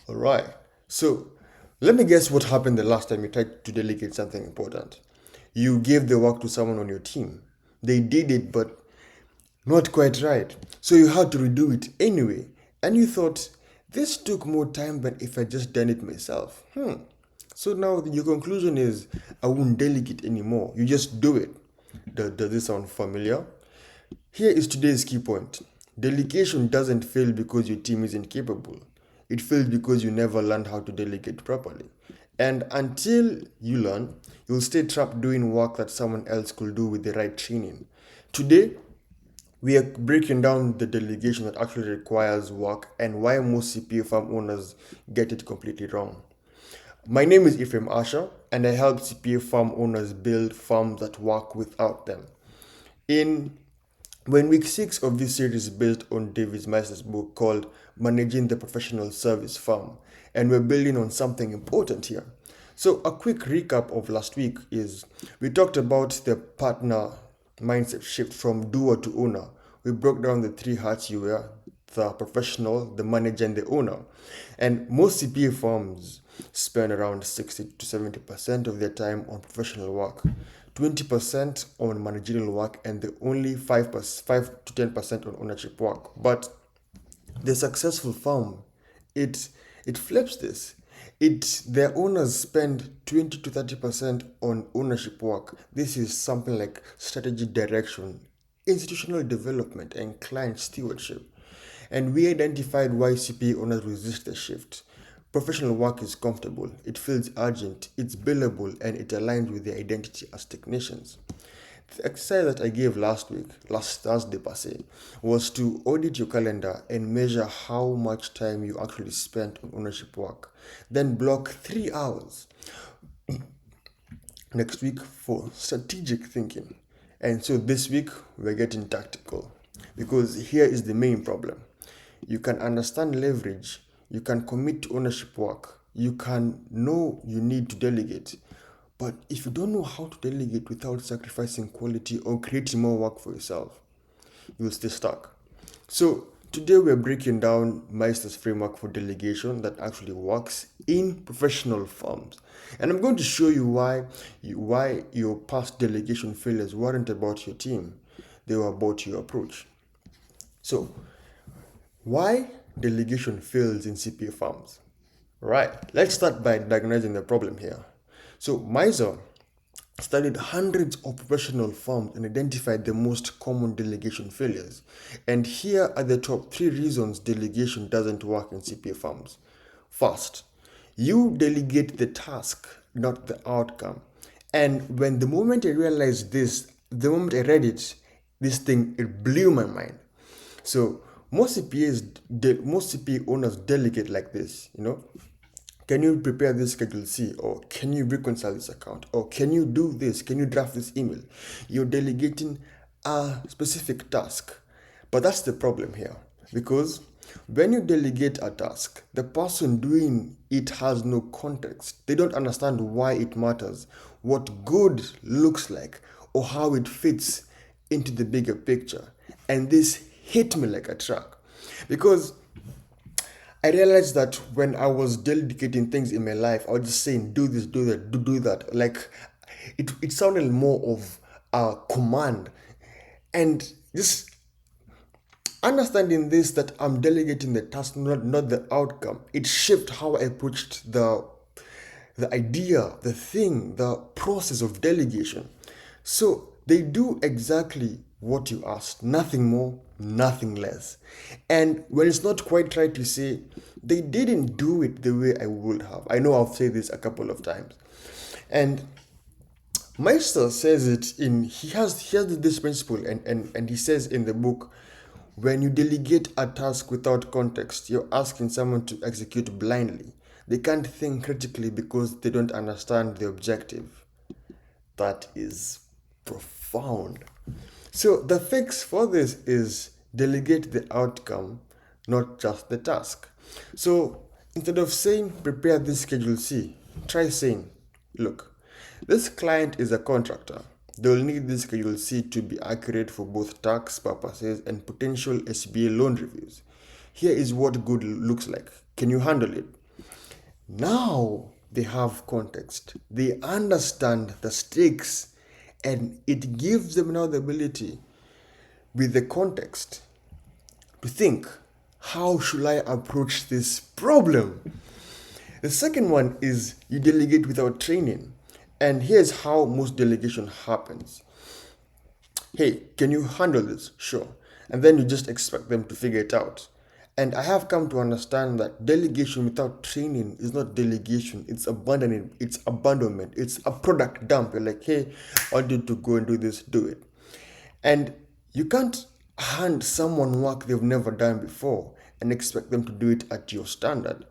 All right. So let me guess what happened the last time you tried to delegate something important. You gave the work to someone on your team. They did it, but not quite right. So you had to redo it anyway. And you thought, this took more time than if I just done it myself. So now your conclusion is, I won't delegate anymore. You just do it. Does this sound familiar? Here is today's key point. Delegation doesn't fail because your team isn't capable. It fails because you never learned how to delegate properly. And until you learn, you'll stay trapped doing work that someone else could do with the right training. Today, we are breaking down the delegation that actually requires work and why most CPA firm owners get it completely wrong. My name is Ephraim Asher, and I help CPA firm owners build firms that work without them. In when week 6 of this series is based on David Maister's book called Managing the Professional Service Firm, and we're building on something important here. So, a quick recap of last week is we talked about the partner mindset shift from doer to owner. We broke down the three hats you wear: the professional, the manager, and the owner. And most CPA firms spend around 60 to 70% of their time on professional work, 20% on managerial work, and the only 5 to 10% on ownership work. But the successful firm, it it flips this. Their owners spend 20 to 30% on ownership work. This is something like strategy direction, institutional development, and client stewardship. And we identified why CPA owners resist the shift. Professional work is comfortable, it feels urgent, it's billable, and it aligns with their identity as technicians. The exercise that I gave last Thursday per se, was to audit your calendar and measure how much time you actually spent on ownership work. Then block 3 hours next week for strategic thinking. And so this week we're getting tactical because here is the main problem. You can understand leverage, you can commit to ownership work, you can know you need to delegate. But if you don't know how to delegate without sacrificing quality or creating more work for yourself, you'll stay stuck. So today we're breaking down Meister's framework for delegation that actually works in professional firms. And I'm going to show you why your past delegation failures weren't about your team. They were about your approach. So, why delegation fails in CPA firms? Right, let's start by diagnosing the problem here. So, Meister studied hundreds of professional firms and identified the most common delegation failures. And here are the top 3 reasons delegation doesn't work in CPA firms. First, you delegate the task, not the outcome. And when the moment I realized this, the moment I read it, it blew my mind. So most CPA owners delegate like this. Can you prepare this schedule C? Or can you reconcile this account? Or can you do this? Can you draft this email? You're delegating a specific task. But that's the problem here. Because when you delegate a task, the person doing it has no context. They don't understand why it matters, what good looks like, or how it fits into the bigger picture. And this hit me like a truck. Because I realized that when I was delegating things in my life, I was just saying, do this, do that, do that. Like, it sounded more of a command. And just understanding this, that I'm delegating the task, not the outcome, it shifted how I approached the idea, the thing, the process of delegation. So they do exactly what you asked, nothing more, nothing less. And when it's not quite right to say, they didn't do it the way I would have. I know I've said this a couple of times. And Meister says it he has this principle, and he says in the book, when you delegate a task without context, you're asking someone to execute blindly. They can't think critically because they don't understand the objective. That is profound. So the fix for this is delegate the outcome, not just the task. So instead of saying prepare this schedule C, try saying, look, this client is a contractor. They will need this schedule C to be accurate for both tax purposes and potential SBA loan reviews. Here is what good looks like. Can you handle it? Now they have context, they understand the stakes, and it gives them now the ability, with the context, to think, how should I approach this problem? The second one is you delegate without training. And here's how most delegation happens. Hey, can you handle this? Sure. And then you just expect them to figure it out. And I have come to understand that delegation without training is not delegation, it's abandoning, it's abandonment, it's a product dump. You're like, hey, I want you to go and do this, do it. And you can't hand someone work they've never done before and expect them to do it at your standard.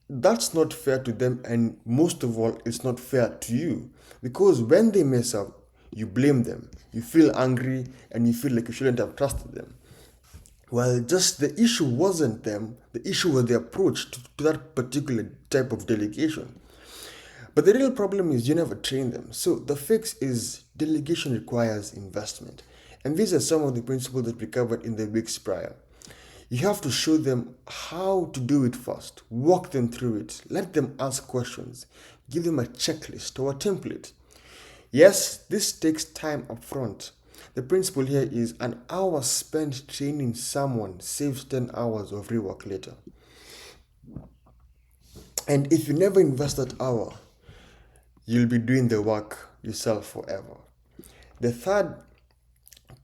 That's not fair to them, and most of all, it's not fair to you, because when they mess up, you blame them, you feel angry, and you feel like you shouldn't have trusted them. Well, just the issue wasn't them, the issue was the approach to that particular type of delegation. But the real problem is you never train them. So the fix is delegation requires investment. And these are some of the principles that we covered in the weeks prior. You have to show them how to do it first, walk them through it, let them ask questions, give them a checklist or a template. Yes, this takes time up front. The principle here is an hour spent training someone saves 10 hours of rework later. And if you never invest that hour, you'll be doing the work yourself forever. The third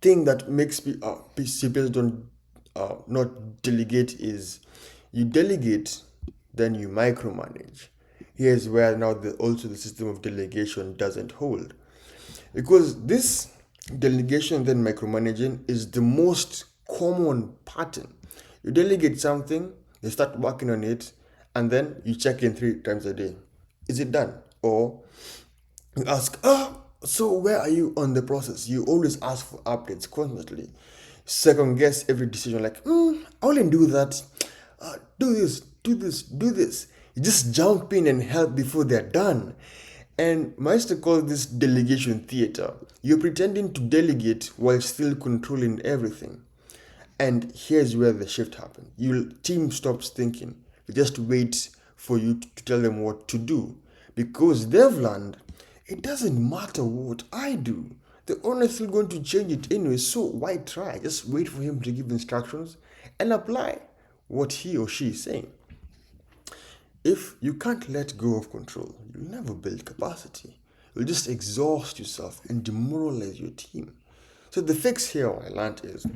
thing that makes CPAs don't not delegate is you delegate, then you micromanage. Here's where now also the system of delegation doesn't hold, because this delegation then micromanaging is the most common pattern. You delegate something, you start working on it, and then you check in 3 times a day. Is it done? Or you ask, so where are you on the process? You always ask for updates constantly. Second guess every decision, like, I only do that. Do this, do this, do this. You just jump in and help before they're done. And Meister calls this delegation theater. You're pretending to delegate while still controlling everything. And here's where the shift happens. Your team stops thinking. They just wait for you to tell them what to do. Because they've learned it doesn't matter what I do. The owner is still going to change it anyway, so why try? Just wait for him to give instructions and apply what he or she is saying. If you can't let go of control, you'll never build capacity. You'll just exhaust yourself and demoralize your team. So the fix here, what I learned is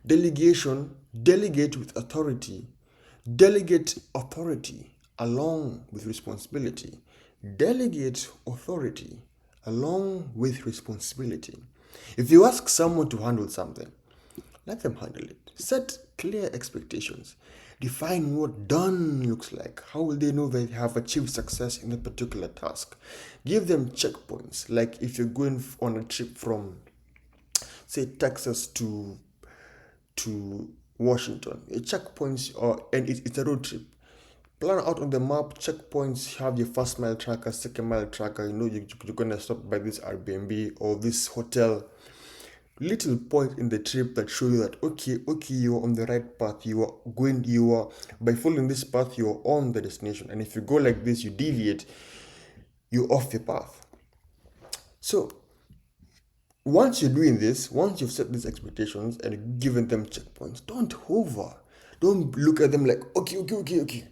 delegation, delegate with authority, delegate authority along with responsibility, delegate authority along with responsibility. If you ask someone to handle something, let them handle it. Set clear expectations. Define what done looks like. How will they know they have achieved success in a particular task? Give them checkpoints. Like if you're going on a trip from, say, Texas to Washington, checkpoints, and it's a road trip. Plan out on the map checkpoints. Have your first mile tracker, second mile tracker. You know you're gonna stop by this Airbnb or this hotel. Little point in the trip that show you that okay, you're on the right path. You are by following this path, you're on the destination. And if you go like this, you deviate, you're off the path. So once you're doing this, once you've set these expectations and given them checkpoints, don't hover. Don't look at them like okay,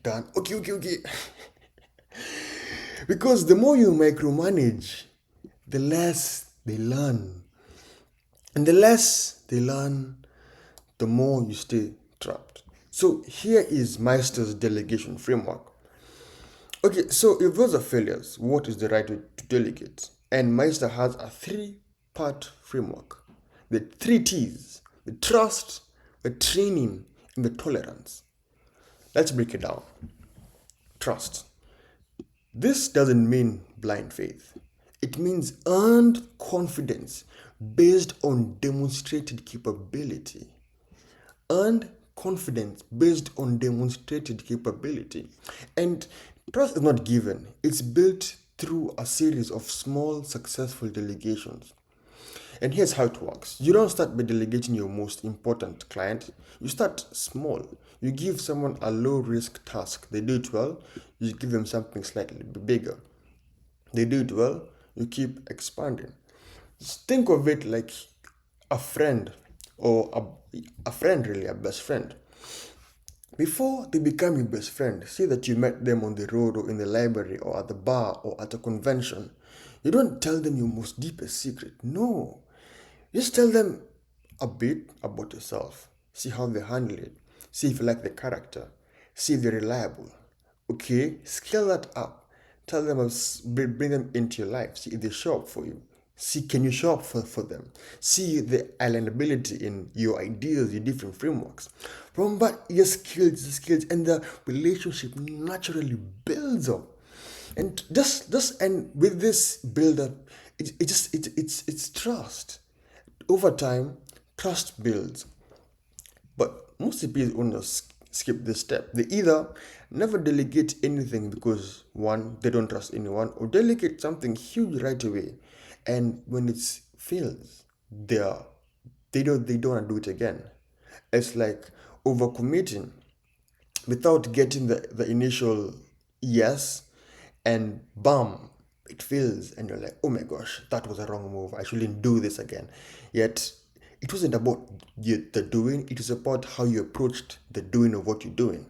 done. Okay. Because the more you micromanage, the less they learn. And the less they learn, the more you stay trapped. So here is Meister's delegation framework. Okay, so if those are failures, what is the right way to delegate? And Meister has a 3-part framework. The 3 T's: the trust, the training, and the tolerance. Let's break it down. Trust. This doesn't mean blind faith. It means earned confidence based on demonstrated capability. Earned confidence based on demonstrated capability. And trust is not given. It's built through a series of small successful delegations. And here's how it works. You don't start by delegating your most important client. You start small. You give someone a low risk task. They do it well, you give them something slightly bigger. They do it well, you keep expanding. Just think of it like a friend, or a friend, really, a best friend. Before they become your best friend, say that you met them on the road or in the library or at the bar or at a convention. You don't tell them your most deepest secret. No. Just tell them a bit about yourself. See how they handle it. See if you like the character. See if they're reliable. Okay, scale that up. Tell them, bring them into your life. See if they show up for you. See, can you show up for them? See the alignability in your ideas, your different frameworks. Remember your skills, and the relationship naturally builds up. And just and with this build up, it's trust. Over time, trust builds. But most CPAs owners skip this step. They either never delegate anything because one, they don't trust anyone, or delegate something huge right away. And when it fails, they don't want to do it again. It's like overcommitting without getting the initial yes, and bam, it fails, and you're like, oh my gosh, that was a wrong move, I shouldn't do this again. Yet it wasn't about the doing, it was about how you approached the doing of what you're doing.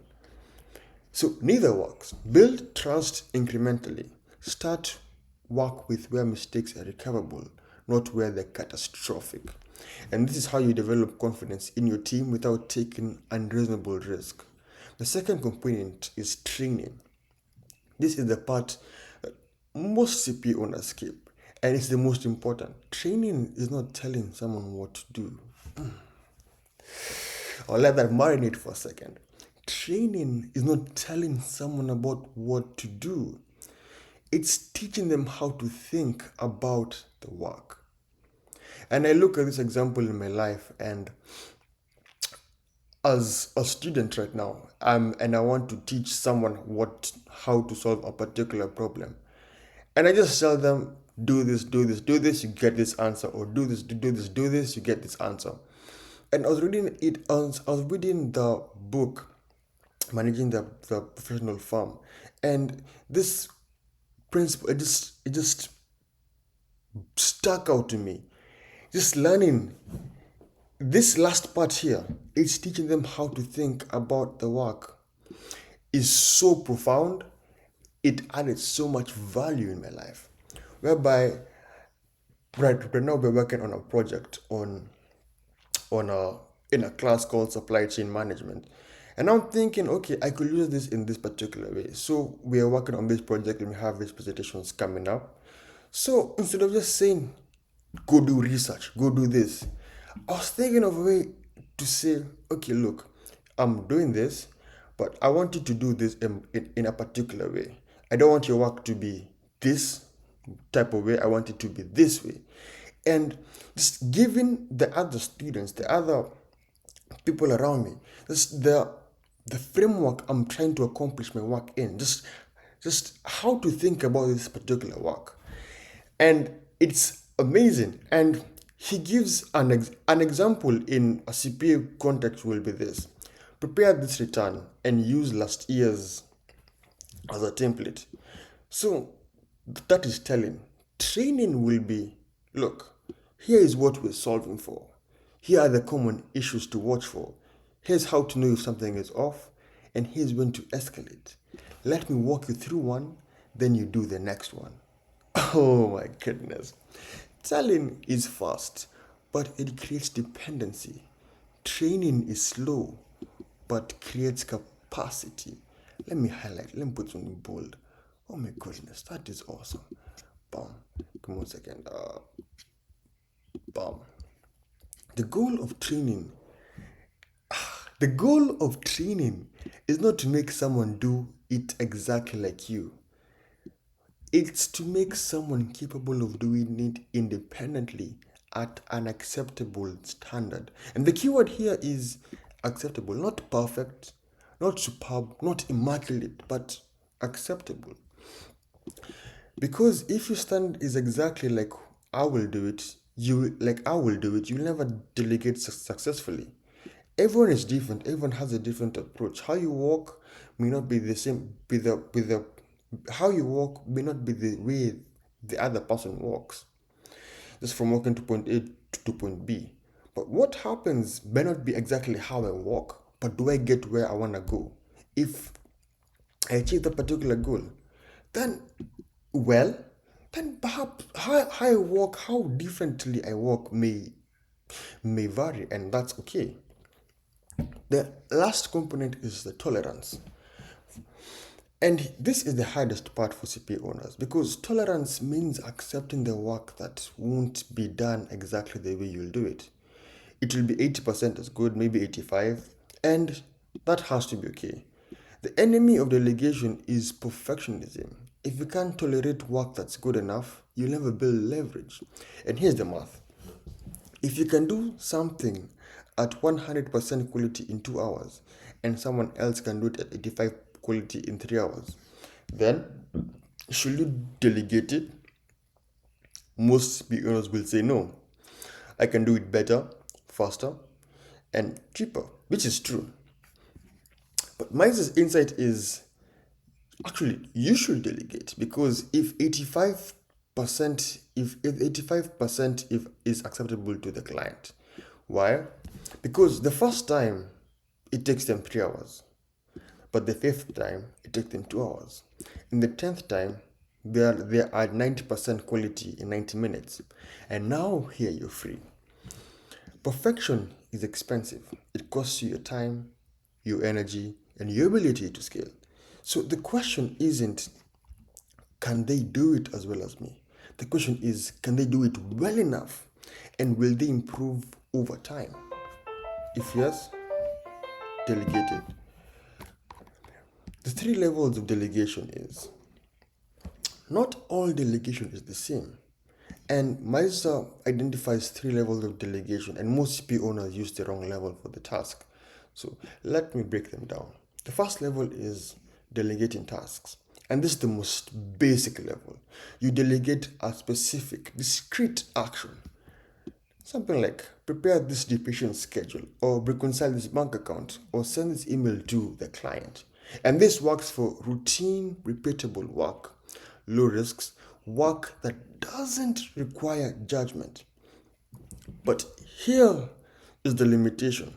So neither works. Build trust incrementally. Start work with where mistakes are recoverable, not where they're catastrophic. And this is how you develop confidence in your team without taking unreasonable risk. The second component is training. This is the part that most CPA owners skip, and it's the most important. Training is not telling someone what to do. I'll let that marinate for a second. Training is not telling someone about what to do. It's teaching them how to think about the work. And I look at this example in my life, and as a student right now, and I want to teach someone how to solve a particular problem. And I just tell them, do this, do this, do this, you get this answer, or do this, do this, do this, you get this answer. And I was reading the book, Managing the Professional Firm. And this principle, it just stuck out to me. Just learning this last part here, it's teaching them how to think about the work, is so profound. It added so much value in my life. Whereby right now we're working on a project on a in a class called supply chain management. And I'm thinking, okay, I could use this in this particular way. So we are working on this project and we have these presentations coming up. So instead of just saying, go do research, go do this, I was thinking of a way to say, okay, look, I'm doing this, but I want you to do this in a particular way. I don't want your work to be this type of way, I want it to be this way. And just giving the other students, the other people around me, just the framework I'm trying to accomplish my work in, just how to think about this particular work. And it's amazing. And he gives an example in a CPA context will be this: prepare this return and use last year's as a template. So that is telling. Training will be, look, here is what we're solving for. Here are the common issues to watch for. Here's how to know if something is off, and here's when to escalate. Let me walk you through one, then you do the next one. Oh my goodness. Telling is fast, but it creates dependency. Training is slow, but creates capacity. Let me put something bold. Oh my goodness, that is awesome. Bam. Come on, second. Bam. The goal of training, the goal of training is not to make someone do it exactly like you. It's to make someone capable of doing it independently at an acceptable standard. And the keyword here is acceptable, not perfect, not superb, not immaculate, but acceptable. Because if your standard is exactly like I will do it, you like I will do it, you'll never delegate successfully. Everyone is different, everyone has a different approach. How you work may not be the same with the how you work may not be the way the other person works. Just from working to point A to point B. But what happens may not be exactly how I work, but do I get where I wanna go? If I achieve that particular goal, then well, then perhaps how I work, how differently I work may vary, and that's okay. The last component is the tolerance. And this is the hardest part for CPA owners because tolerance means accepting the work that won't be done exactly the way you'll do it. It will be 80% as good, maybe 85, and that has to be okay. The enemy of delegation is perfectionism. If you can't tolerate work that's good enough, you'll never build leverage. And here's the math. If you can do something at 100% quality in 2 hours and someone else can do it at 85 quality in 3 hours, then should you delegate it? Most owners will say no. I can do it better, faster, and cheaper, which is true. But Maister's insight is actually you should delegate because if 85% if 85% if is acceptable to the client. Why? Because the first time it takes them 3 hours, but the fifth time it takes them 2 hours. In the 10th time, they are at 90% quality in 90 minutes. And now here you're free. Perfection is expensive. It costs you your time, your energy, and your ability to scale. So the question isn't, can they do it as well as me? The question is, can they do it well enough? And will they improve over time? If yes, delegate it. The three levels of delegation is, not all delegation is the same. And Meister identifies three levels of delegation, and most CP owners use the wrong level for the task. So let me break them down. The first level is delegating tasks, and this is the most basic level. You delegate a specific, discrete action. Something like prepare this depreciation schedule, or reconcile this bank account, or send this email to the client. And this works for routine, repeatable work, low risks, work that doesn't require judgment. But here is the limitation.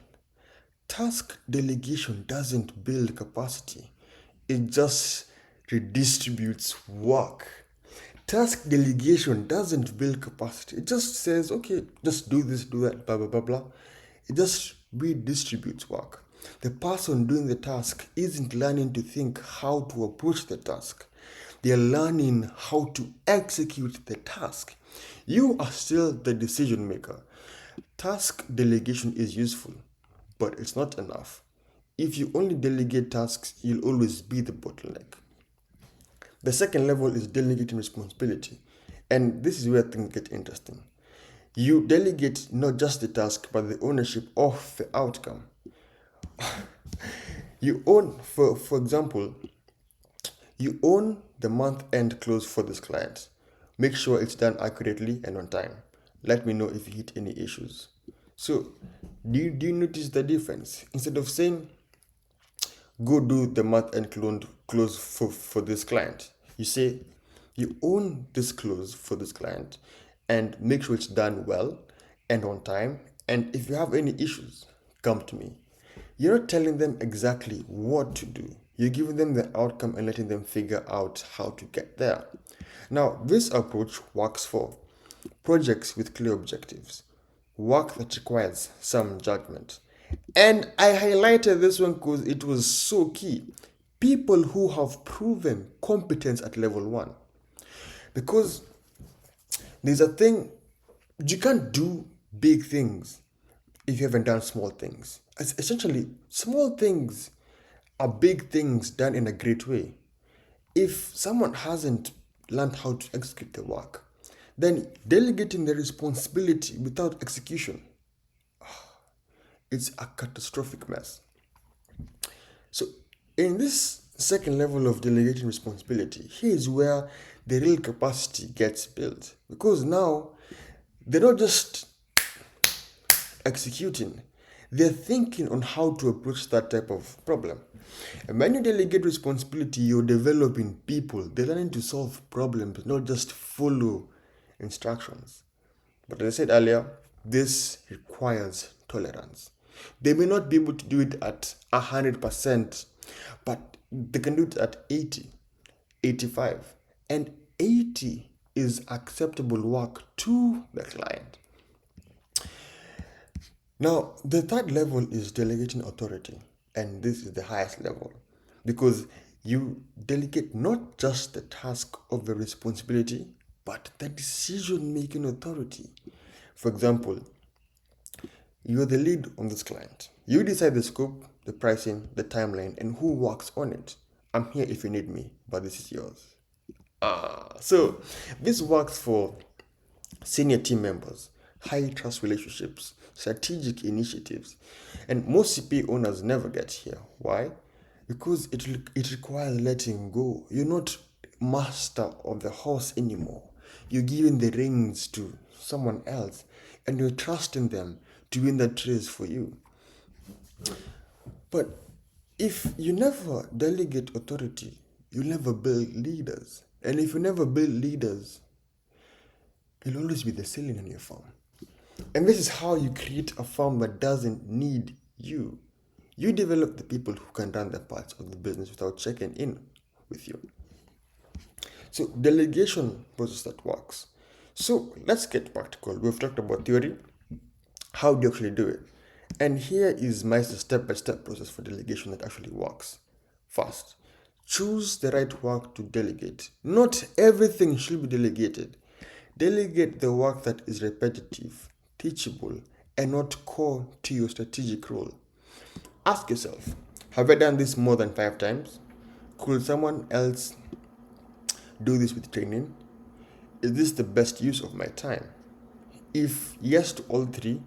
Task delegation doesn't build capacity, it just redistributes work. Task delegation doesn't build capacity, it just says, okay, just do this, do that, blah, blah, blah, blah. It just redistributes work. The person doing the task isn't learning to think how to approach the task. They are learning how to execute the task. You are still the decision maker. Task delegation is useful, but it's not enough. If you only delegate tasks, you'll always be the bottleneck. The second level is delegating responsibility, and this is where things get interesting. You delegate not just the task, but the ownership of the outcome. You own, for example, you own the month end close for this client. Make sure it's done accurately and on time. Let me know if you hit any issues. So, do you notice the difference? Instead of saying, go do the month end close for this client, you say, you own this close for this client and make sure it's done well and on time. And if you have any issues, come to me. You're not telling them exactly what to do. You're giving them the outcome and letting them figure out how to get there. Now, this approach works for projects with clear objectives, work that requires some judgment. And I highlighted this one because it was so key. People who have proven competence at level 1. Because there's a thing, you can't do big things if you haven't done small things. Essentially, small things are big things done in a great way. If someone hasn't learned how to execute the work, then delegating the responsibility without execution, it's a catastrophic mess. So, in this second level of delegating responsibility, here is where the real capacity gets built. Because now They're not just executing, they're thinking on how to approach that type of problem. And when you delegate responsibility, you're developing people. They're learning to solve problems, not just follow instructions. But as I said earlier, this requires tolerance. They may not be able to do it at 100%, but they can do it at 80, 85, and 80 is acceptable work to the client. Now, the third level is delegating authority, and this is the highest level because you delegate not just the task of the responsibility, but the decision making authority. For example, you're the lead on this client. You decide the scope, the pricing, the timeline, and who works on it. I'm here if you need me, but this is yours. So this works for senior team members, high trust relationships, strategic initiatives, and most CPA owners never get here. Why? Because it requires letting go. You're not master of the horse anymore. You're giving the reins to someone else, and you're trusting them to win that race for you. But if you never delegate authority, you'll never build leaders. And if you never build leaders, you'll always be the ceiling in your farm. And this is how you create a farm that doesn't need you. You develop the people who can run the parts of the business without checking in with you. So delegation process that works. So let's get practical. We've talked about theory. How do you actually do it? And here is my step-by-step process for delegation that actually works. First, choose the right work to delegate. Not everything should be delegated. Delegate the work that is repetitive, teachable, and not core to your strategic role. Ask yourself, have I done this more than 5 times? Could someone else do this with training? Is this the best use of my time? If yes to all 3,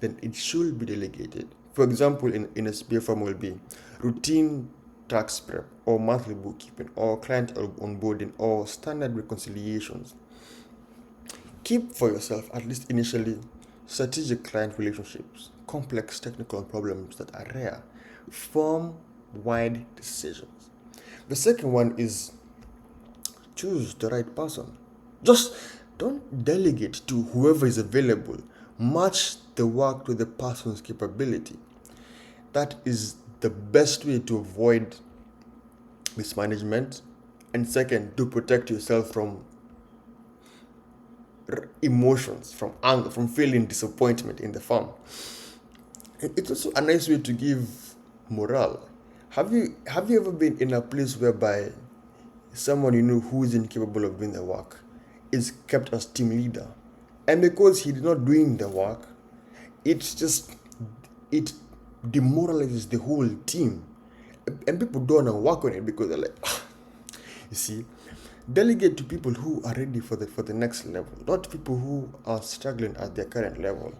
then it should be delegated. For example, in a CPA form will be routine tax prep, or monthly bookkeeping, or client onboarding, or standard reconciliations. Keep for yourself, at least initially, strategic client relationships, complex technical problems that are rare, firm-wide decisions. The second one is choose the right person. Just don't delegate to whoever is available. Match the work to the person's capability. That is the best way to avoid mismanagement. And second, to protect yourself from emotions, from anger, from feeling disappointment in the firm. And it's also a nice way to give morale. Have you ever been in a place whereby someone you know who is incapable of doing the work is kept as team leader, and because he's not doing the work, it demoralizes the whole team, and people don't want to work on it because they're like, you see, delegate to people who are ready for the next level, not people who are struggling at their current level.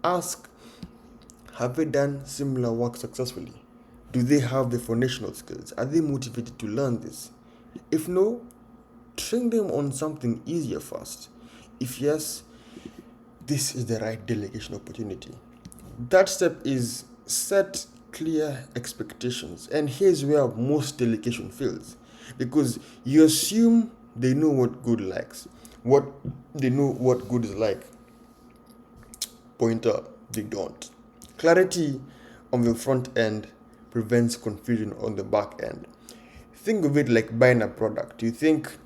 Ask, have they done similar work successfully? Do they have the foundational skills? Are they motivated to learn this? If no, train them on something easier first. If yes, this is the right delegation opportunity. That step is set clear expectations. And here's where most delegation fails. Because you assume they know what good likes. They know what good is like. Pointer, they don't. Clarity on the front end prevents confusion on the back end. Think of it like buying a product. You think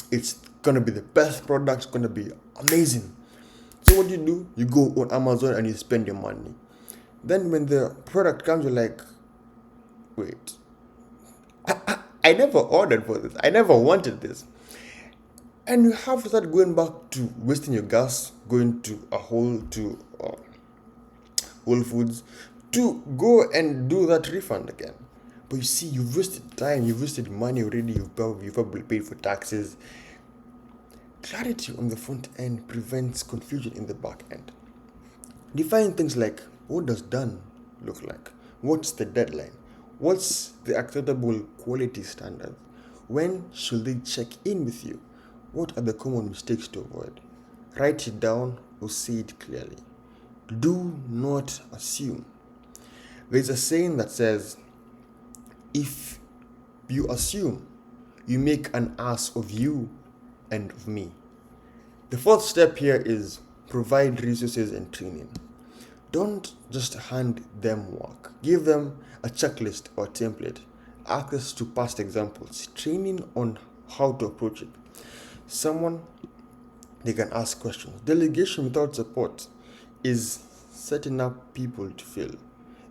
it's gonna be the best product, it's gonna be amazing. So what do? You go on Amazon and you spend your money. Then when the product comes, you're like, wait, I never ordered for this. I never wanted this. And you have to start going back to wasting your gas, going to Whole Foods to go and do that refund again. But you see, you've wasted time, you've wasted money already, you've probably paid for taxes. Clarity on the front end prevents confusion in the back end. Define things like, what does done look like? What's the deadline? What's the acceptable quality standard? When should they check in with you? What are the common mistakes to avoid? Write it down or say it clearly. Do not assume. There's a saying that says, if you assume, you make an ass of you and of me. The fourth step here is provide resources and training. Don't just hand them work. Give them a checklist or template, access to past examples, training on how to approach it. Someone they can ask questions. Delegation without support is setting up people to fail.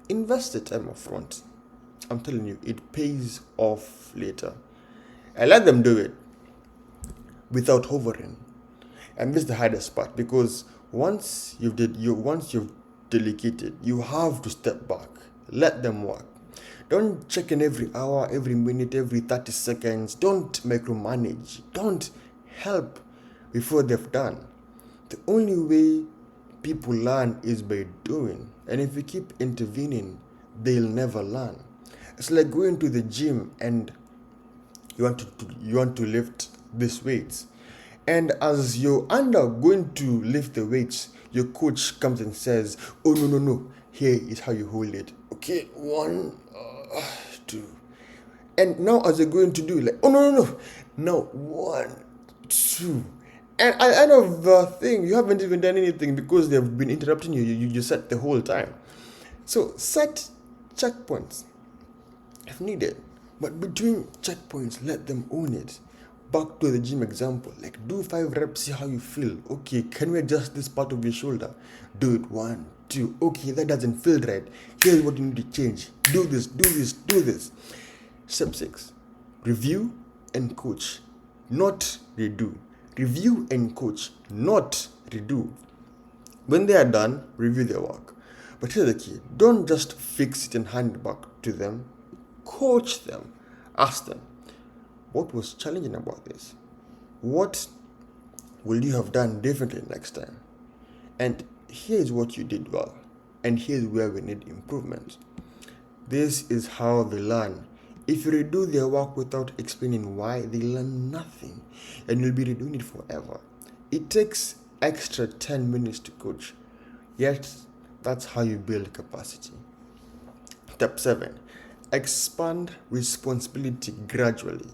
Invest the time up front. I'm telling you, it pays off later. And let them do it without hovering. And this is the hardest part, because once you've delegated, you have to step back. Let them work. Don't check in every hour, every minute, every 30 seconds. Don't micromanage. Don't help before they've done. The only way people learn is by doing. And if you keep intervening, they'll never learn. It's like going to the gym and you want to lift these weights. And as you're going to lift the weights, your coach comes and says, "Oh, no, here is how you hold it. Okay, 1, 2." And now as you're going to do, like, "Oh, no. Now, 1, 2." And at the end of the thing, you haven't even done anything because they've been interrupting you. You set the whole time. So set checkpoints if needed. But between checkpoints, let them own it. Back to the gym example, like do 5 reps, see how you feel. Okay, can we adjust this part of your shoulder? Do it 1, 2. Okay, that doesn't feel right. Here's what you need to change. Do this. Step 6, review and coach, not redo. Review and coach, not redo. When they are done, review their work. But here's the key. Don't just fix it and hand it back to them. Coach them. Ask them, what was challenging about this? What will you have done differently next time? And here's what you did well. And here's where we need improvement. This is how they learn. If you redo their work without explaining why, they learn nothing. And you'll be redoing it forever. It takes extra 10 minutes to coach. Yet, that's how you build capacity. Step 7. Expand responsibility gradually.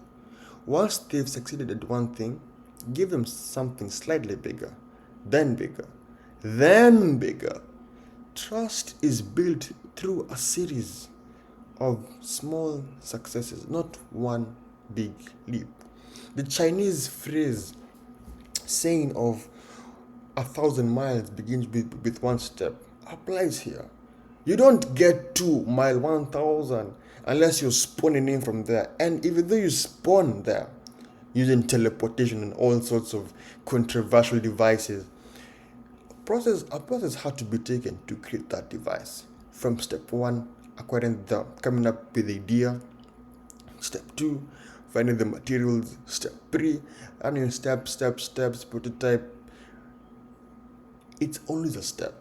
Once they've succeeded at one thing, give them something slightly bigger, then bigger, then bigger. Trust is built through a series of small successes, not one big leap. The Chinese phrase saying of 1,000 miles begins with one step applies here. You don't get to mile 1,000 unless you're spawning in from there. And even though you spawn there using teleportation and all sorts of controversial devices, a process had to be taken to create that device. From step 1, coming up with the idea. Step 2, finding the materials. Step 3, running steps, prototype. It's always a step.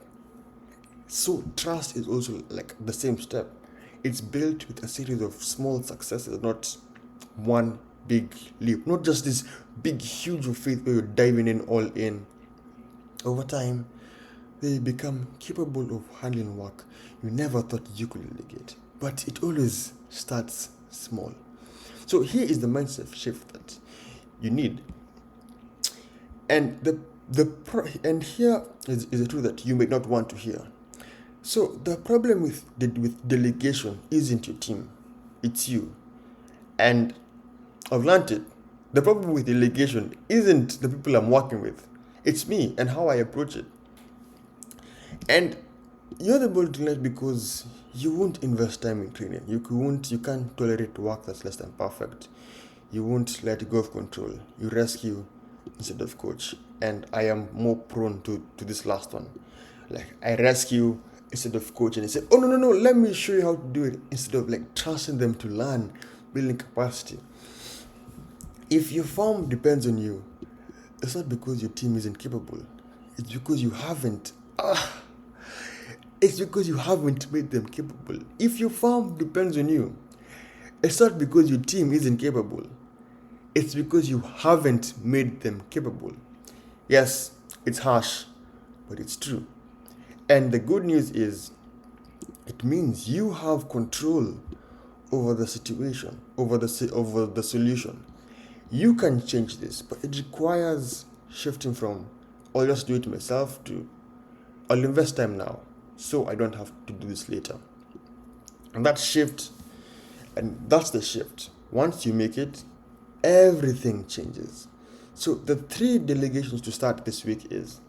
So trust is also like the same step. It's built with a series of small successes, not one big leap. Not just this big, huge of faith where you're diving in all in. Over time, they become capable of handling work you never thought you could delegate. But it always starts small. So here is the mindset shift that you need. And and here is a truth that you may not want to hear. So the problem with delegation isn't your team, it's you. And I've learned it. The problem with delegation isn't the people I'm working with, it's me and how I approach it. And you're the bottleneck because you won't invest time in training. You can't tolerate work that's less than perfect. You won't let go of control. You rescue instead of coach. And I am more prone to this last one. Like I rescue instead of coaching. And say, "Oh no, let me show you how to do it," instead of like trusting them to learn, building capacity. If your farm depends on you, it's not because your team isn't capable. It's because you haven't. It's because you haven't made them capable. If your farm depends on you, it's not because your team isn't capable. It's because you haven't made them capable. Yes, It's harsh, but it's true. And the good news is, it means you have control over the situation, over the solution. You can change this, but it requires shifting from I'll just do it myself to I'll invest time now so I don't have to do this later. And that's the shift. Once you make it, everything changes. So the 3 delegations to start this week is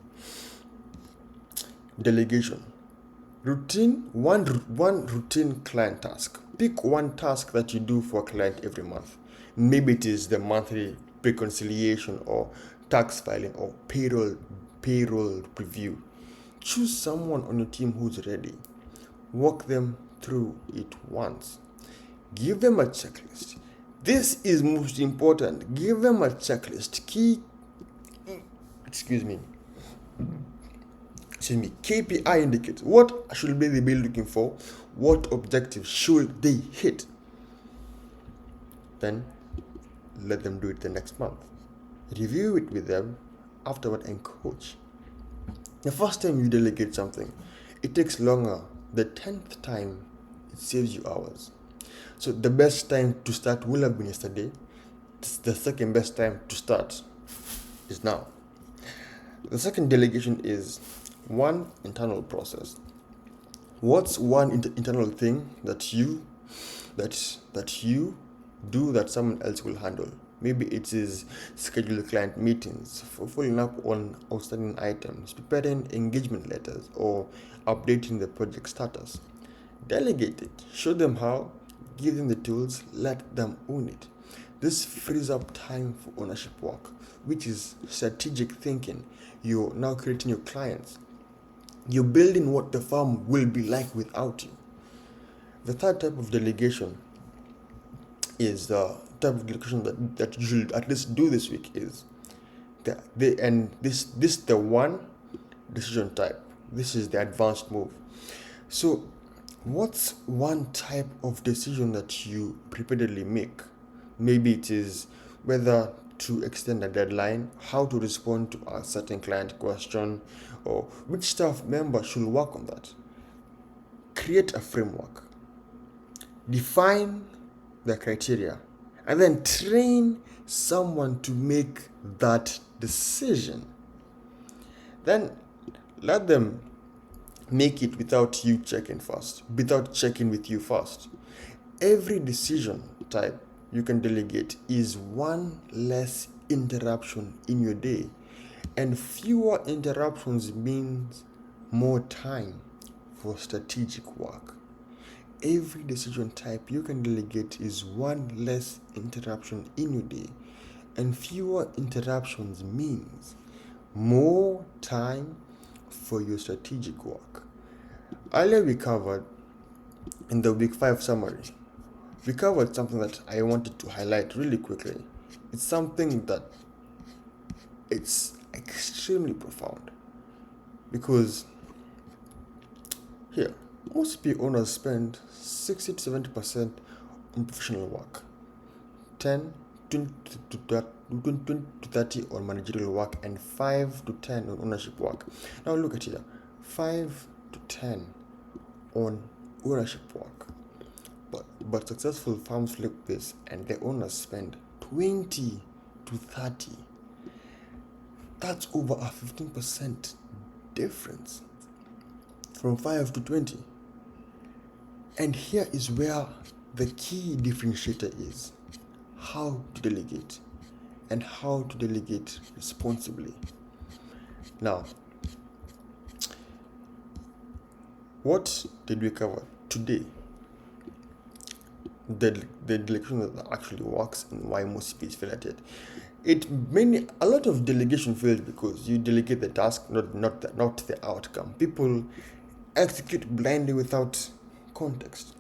delegation. One routine client task. Pick one task that you do for a client every month. Maybe it is the monthly reconciliation or tax filing or payroll review. Choose someone on your team who's ready. Walk them through it once. Give them a checklist. This is most important. Give them a checklist. KPI indicates what should they be looking for, what objectives should they hit. Then let them do it the next month. Review it with them afterward and coach. The first time you delegate something, it takes longer. The 10th time, it saves you hours. So the best time to start will have been yesterday. The second best time to start is now. The second delegation is one internal process. What's one internal thing that you do that someone else will handle? Maybe it is schedule client meetings, for following up on outstanding items, preparing engagement letters, or updating the project status. Delegate it. Show them how. Give them the tools. Let them own it. This frees up time for ownership work, which is strategic thinking. You're now creating your clients. You're building what the firm will be like without you. The third type of delegation is the type of delegation that you should at least do this week is the one decision type. This is the advanced move. So what's one type of decision that you repeatedly make? Maybe it is whether to extend a deadline, how to respond to a certain client question, or which staff member should work on that. Create a framework. Define the criteria, and then train someone to make that decision. Then let them make it without you checking with you first. Every decision type you can delegate is one less interruption in your day, and fewer interruptions means more time for strategic work. Every decision type you can delegate is one less interruption in your day, and fewer interruptions means more time for your strategic work. Earlier we covered in the week 5 summary, we covered something that I wanted to highlight really quickly. It's something that it's extremely profound, because here most CPA owners spend 60 to 70% on professional work, 10 to 30 on managerial work, and 5 to 10 on ownership work. Now look at here, 5 to 10 on ownership work. But successful firms flip this and the owners spend 20 to 30. That's over a 15% difference from 5 to 20. And here is where the key differentiator is: how to delegate, and how to delegate responsibly. Now, what did we cover today? The delegation that actually works and why most CPAs fail at it. A lot of delegation fails because you delegate the task, not the outcome. People execute blindly without context.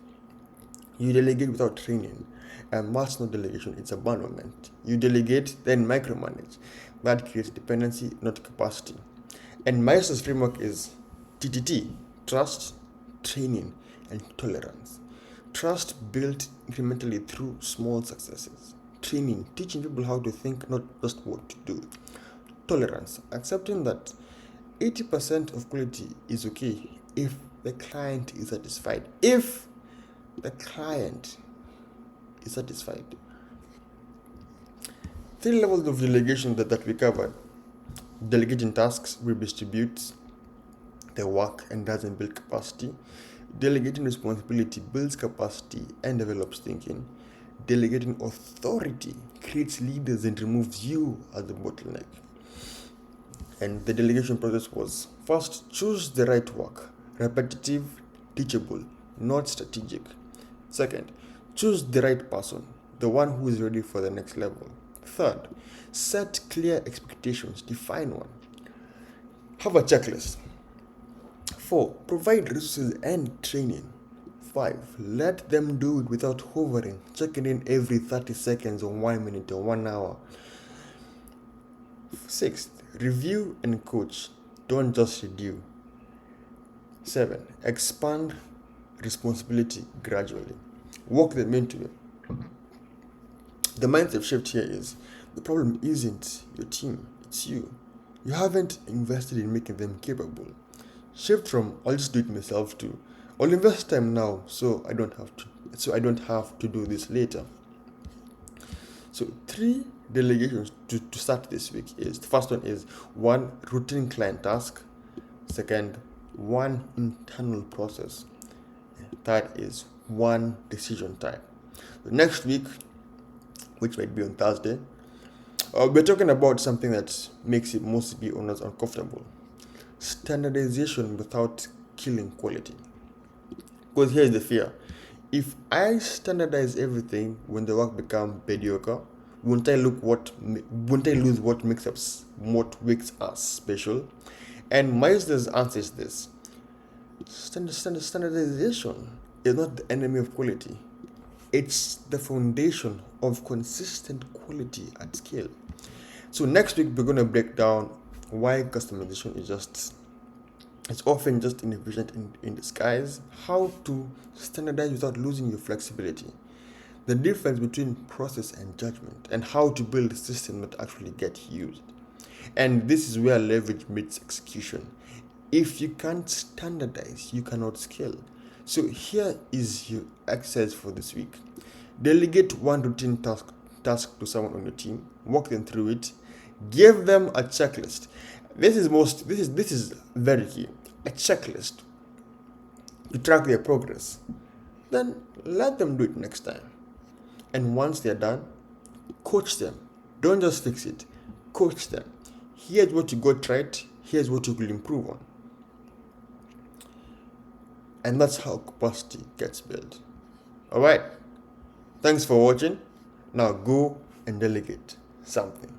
You delegate without training, and that's not delegation, it's abandonment. You delegate, then micromanage. That creates dependency, not capacity. And Maister's framework is TTT: trust, training, and tolerance. Trust built incrementally through small successes. Training, teaching people how to think, not just what to do. Tolerance, accepting that 80% of quality is okay if the client is satisfied. If the client is satisfied. 3 levels of delegation that we covered. Delegating tasks redistributes the work and doesn't build capacity. Delegating responsibility builds capacity and develops thinking. Delegating authority creates leaders and removes you as the bottleneck. And the delegation process was: first, choose the right work, repetitive, teachable, not strategic. Second, choose the right person, the one who is ready for the next level. Third, set clear expectations, define one. Have a checklist. 4, provide resources and training. 5, let them do it without hovering, checking in every 30 seconds or 1 minute or 1 hour. 6, review and coach, don't just redo. 7, expand responsibility gradually. Walk them into it. The mindset shift here is: the problem isn't your team, it's you. You haven't invested in making them capable. Shift from "I'll just do it myself" to "I'll invest time now so I don't have to do this later." So 3 delegations to start this week is: the first one is 1, routine client task. Second, 1, internal process. Third is 1, decision time. So next week, which might be on Thursday, we're talking about something that makes it most CPA owners uncomfortable: standardization without killing quality. Because here's the fear: if I standardize everything, when the work becomes mediocre, won't I lose what makes us special? And Maister's answer is this: standardization is not the enemy of quality. It's the foundation of consistent quality at scale. So next week we're going to break down why customization it's often just inefficient in disguise, how to standardize without losing your flexibility, the difference between process and judgment, and how to build a system that actually gets used. And this is where leverage meets execution. If you can't standardize, you cannot scale. So here is your exercise for this week. Delegate 1 routine task to someone on your team. Walk them through it. Give them a checklist. This is very key. A checklist to track their progress. Then let them do it next time. And once they're done, coach them. Don't just fix it. Coach them. Here's what you got right. Here's what you could improve on. And that's how capacity gets built. Alright. Thanks for watching. Now go and delegate something.